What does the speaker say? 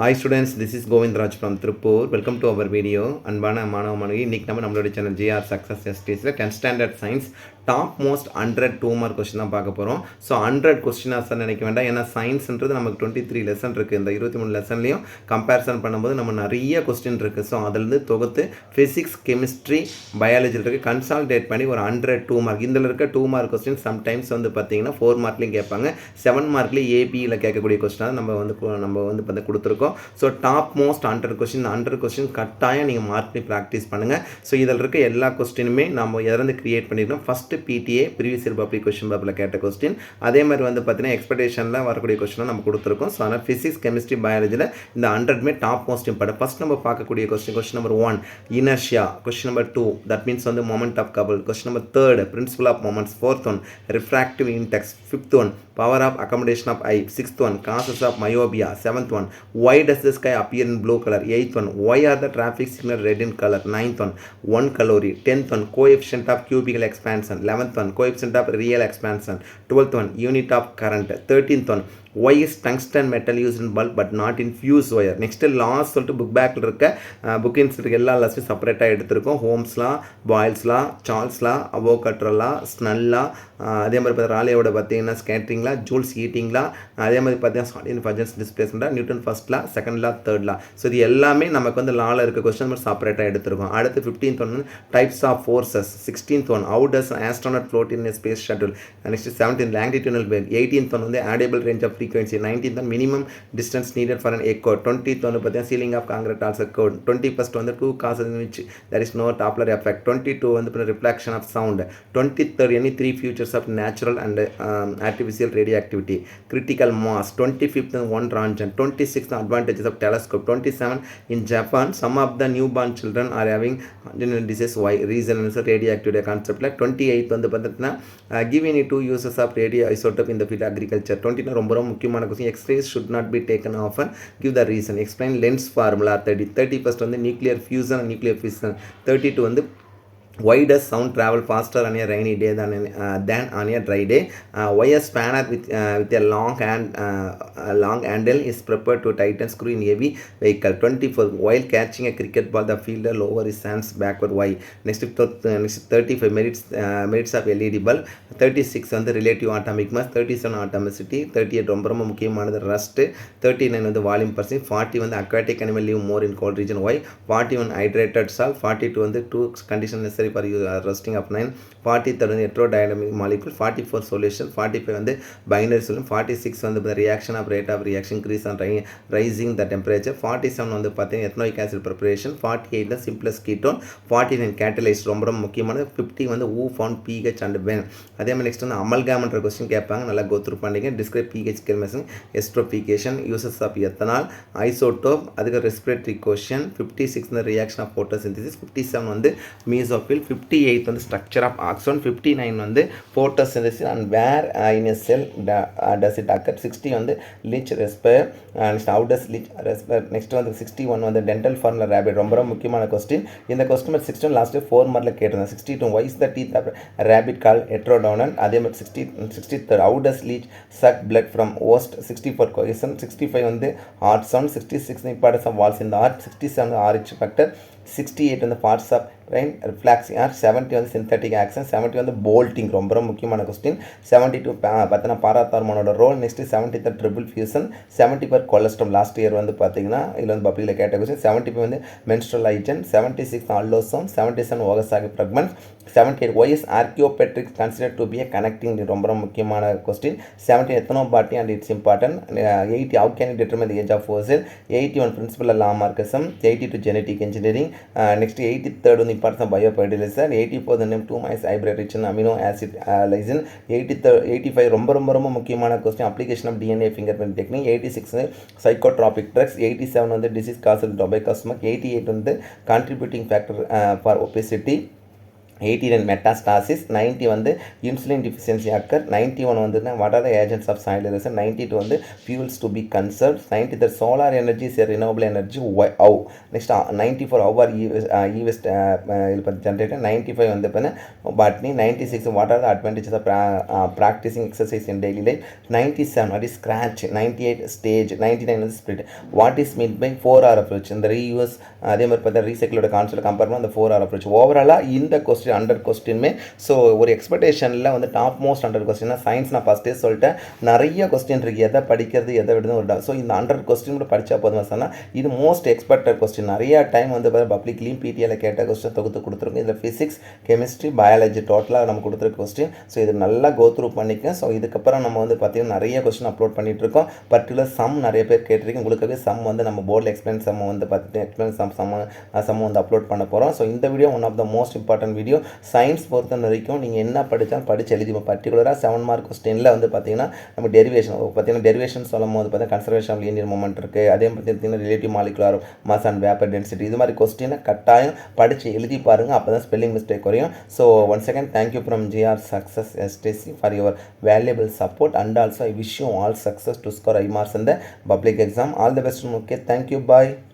Hi students, this is Govind Raj from Tripur. Welcome to our video. அன்பான மாணவ மாணவி, இன்னைக்கு நம்மளோட channel GR Success STSல 10th standard science top most 100 2 mark question தான் பார்க்க போகிறோம். ஸோ 100 கொஸ்டினாக சார் நினைக்க வேண்டாம், ஏன்னா சயின்ஸ்ன்றது நமக்கு 23 லெசன் இருக்குது. இந்த 23 லெசன்லையும் கம்பேரிசன் பண்ணும்போது நம்ம நிறைய கொஸ்டின் இருக்குது. ஸோ அதிலிருந்து தொகுத்து ஃபிசிக்ஸ், கெமிஸ்ட்ரி, பயாலஜியில் இருக்குது கன்சால்டேட் பண்ணி ஒரு 100 2 மார்க். இதில் இருக்க 2 மார்க் கொஸ்டின் சம்டைம்ஸ் வந்து பார்த்தீங்கன்னா 4 மார்க்லையும் கேட்பாங்க, 7 மார்க்லேயும் ஏபியில் கேட்கக்கூடிய கொஸ்டினாக நம்ம வந்து பார்த்து கொடுத்துருக்கோம். So top most 100 question, 100 question கட்டாயம் நீங்கள் மார்க் பண்ணி ப்ராக்டிஸ் பண்ணுங்கள். ஸோ இதில் இருக்க எல்லா கொஸ்டினுமே நம்ம எதிலிருந்து கிரியேட் பண்ணியிருக்கோம். First PTA previous year public question பேப்பரில் கேட்ட கொஸ்டின், அதே மாதிரி வந்து பார்த்தீங்கன்னா எக்ஸ்பெக்டேஷனில் வரக்கூடிய கொஸ்டினை நம்ம கொடுத்துருக்கோம். ஸோ அதனால் ஃபிசிக்ஸ், கெமிஸ்ட்ரி, பயாலஜியில் இந்த 100மே டாப் மோஸ்ட் இம்பார்ட்டன்ட். ஃபஸ்ட் நம்ம பார்க்கக்கூடிய question number 1 inertia, question number 2 that means வந்து moment of couple, question number 3 principle of moments, 4th one refractive index, 5th one power of accommodation of eye, 6th one causes of myopia, 7th one why does the sky appear in blue color, 8th one why are the traffic signal red in color, 9th one 1 calorie, 10th one coefficient of cubical expansion, 11th one coefficient of real expansion, 12th one unit of current, 13th one why is tungsten metal used in bulb but not in fuse wire. Next laws சொல்லிட்டு book பேக்கில் இருக்க புக்கின்ஸ் இருக்க எல்லா லாஸும் செப்பரேட்டாக எடுத்திருக்கோம். ஹோம்ஸ்லா, பாயில்ஸ்லா, சார்ல்ஸ்லா, அவோகட்ரலா, ஸ்னல்லா, அதே மாதிரி பார்த்தா ராலியோட பார்த்தீங்கன்னா ஸ்கேட்ரிங்லா, ஜூல்ஸ் ஹீட்டிங்லா, அதே மாதிரி பார்த்தீங்கன்னா சாலின் ஃபர்ஜன்ஸ் டிஸ்பிளேஸ்மெண்ட்டாக, Newton first law, second law, third law. So இது எல்லாமே நமக்கு வந்து லாவில் இருக்க கொஸ்டின் நம்பர் செப்பரேட்டாக எடுத்திருக்கோம். அடுத்து 15th one types of forces, 16th one how does astronaut float in space shuttle, next 17th longitudinal wave, 18th one வந்து audible range of frequency, 19th one minimum distance needed for an echo, 20th one பார்த்தீங்கன்னா ceiling of concrete also code, 21st வந்து two causes in which there is no Doppler effect, 22 வந்து reflection of sound, 23rd any three features of natural and artificial radioactivity, critical mass, 25th one Roentgen, 26th advantages of telescope, 27 in Japan some of the newborn children are having congenital disease, why reason is radioactivity concept. 28th வந்து பார்த்தீங்கன்னா giving two uses of radioisotope in the field agriculture. 29 ரொம்ப முக்கியமான question, X-rays should not be taken often, give the reason, explain lens formula. 31st வந்து nuclear fusion and nuclear fusion. 32 வந்து why does sound travel faster on a rainy day than on a dry day, why a spanner with a long handle is prepared to tighten screw in heavy vehicle. 24 while catching a cricket ball the fielder lower his hands backward, why. Next 35 merits of LED bulb. 36 வந்து relative atomic mass, 37 atomicity, 38 ரொம்ப முக்கியமானது rust, 39 வந்து volume percent, 40 வந்து aquatic animal live more in cold region, why. 41 hydrated salt, 42 வந்து two condition necessary for rusting of 9, 43rd வந்து heterodynamic molecule, 44 solution, 45 வந்து binary solution, 46 வந்து reaction of rate of reaction increase on rising the temperature, 47 வந்து பார்த்தீங்கன்னா ethanoic acid preparation, 48 the simplest ketone, 49 catalyst ரொம்ப முக்கியமானது, 50 வந்து who found pH and when. அதே மாதிரி நெக்ஸ்ட் வந்து அமல்காம்ன்ற கொஸ்டின் கேட்பாங்க, நல்லா கோத்ரூ பண்ணிங்க. Describe pH chemistry, esterification, uses of ethanol, isotope, அதுக்கு respiratory question. 56 வந்து reaction of photosynthesis, 57 வந்து mesophil, 58 வந்து structure of axon, 59 வந்து photosynthesis and where in a cell does it occur, 60 வந்து leach respire, next how does leach respire, next வந்து 61 வந்து dental formula rabbit ரொம்ப முக்கியமான கொஸ்டின். இந்த கொஸ்டின் 61 லாஸ்ட் 4 மார்க்ல கேட்டிருந்தேன். 62 why is the teeth of rabbit called heterodontal, அதே மாதிரி 63 how does leech suck blood from host, 64 cohesion, 65 வந்து heart sound, 66 importance of valves in the heart, 67 RH factor, 68 வந்து parts of rain reflex air, 70 வந்து synthetic action, 70 வந்து bolting ரொம்ப முக்கியமான question, 72 பார்த்தீங்கன்னா பாராத்தார்மோனோட role, next 73 triple fusion, 74 cholesterol last year வந்து பார்த்தீங்கன்னா இதில் வந்து பப்ளிக்கில் கேட்ட கொஸ்டின், 75 வந்து menstrual hygiene, 76 allosome, 77 ஓகசாகி fragment, 78 why is archaeopteryx considered to be a connecting ரொம்ப முக்கியமான question, 70 ethnobotany and it's important, 80 how can you determine the age of fossil, 81 principle of Lamarckism, 82 genetic engineering, next 83rd வந்து importance of biofertilizer, 84 the name 2 mice hybrid rich in amino acid lysine, 85 ரொம்ப முக்கியமான question application of DNA fingerprint technique, 86 psychotropic drugs, 87 வந்து disease caused by tobacco smoke, 88 வந்து contributing factor for obesity, 89 metastasis, 90 வந்து insulin deficiency occur, 91 வந்துன்னா what are the agents of soil erosion, 92 வந்து fuels to be conserve, 93 solar energy is renewable energy how. Next 94 how are ஈவெஸ்ட் இது பற்றி generator, 95 வந்து பார்த்தீங்கன்னா botany, 96 what are the advantages of practising exercise in daily life, 97 what is scratch, 98 stage, 99 வந்து spirit. What is mean by 4R approach, இந்த reuse அதே மாதிரி பார்த்தா ரீசைக்கிளோட கான்செப்ட் கம்பேர் பண்ண அந்த 4R அப்ரோச். ஓவராலாக இந்த கொஸ்டின் 100 கொஸ்டினுமே ஸோ ஒரு எக்ஸ்பெக்டேஷனில் வந்து டாப் மோஸ்ட் 100 கொஸ்டின் சயின்ஸ் நான் ஃபஸ்ட்டே சொல்லிட்டேன், நிறைய கொஸ்டின் இருக்குது, எதை படிக்கிறது எதை விடுறது ஒரு ஸோ இந்த 100 கொஸ்டின் கூட படித்தா போதும் சொன்னால் இது மோஸ்ட் எக்ஸ்பெக்டட் கொஸ்டின். நிறைய டைம் வந்து பப்ளிக்லையும் பிடிஎல கேட்ட கொஸ்டின் தொகுத்து கொடுத்துருக்கோம். இதில் ஃபிசிக்ஸ், கெமிஸ்ட்ரி, பயாலஜி டோட்டலாக நம்ம கொடுத்துருக்க கொஸ்டின். ஸோ இது நல்லா கோ த்ரூ பண்ணிக்க. ஸோ இதுக்கப்புறம் நம்ம வந்து பார்த்திங்கன்னா நிறைய கொஸ்டின் அப்லோட் பண்ணிகிட்ருக்கோம். பர்டிகுலர் சம் நிறைய பேர் கேட்டிருக்கீங்க, உங்களுக்காகவே சம் வந்து நம்ம போர்டில் எக்ஸ்பிளைன் சம் வந்து பார்த்துட்டு எக்ஸ்பிளைன் சம் வந்து அப்லோட் பண்ண போகிறோம். ஸோ இந்த video one of the most important video. Science பொறுத்த வரைக்கும் நீங்கள் என்ன படித்தாலும் படித்து எழுதிப்போம். பர்டிகுலராக 7 மார்க் கொஸ்டினில் வந்து பார்த்தீங்கன்னா நம்ம டெரிவேஷன் சொல்லும் போது பார்த்தீங்கன்னா கன்சர்வேஷன் ஆஃப் லீனியர் மொமெண்ட் இருக்குது. அதே மாதிரி பார்த்தீங்கன்னா relative molecular mass and vapour density, இது மாதிரி கொஸ்டினை கட்டாயம் படித்து எழுதி பாருங்கள். அப்போ தான் ஸ்பெல்லிங் மிஸ்டேக் குறையும். So once again thank you from GR success STC for your valuable support and also I wish you all success to score high marks in the public exam. All the best. Okay, thank you, bye.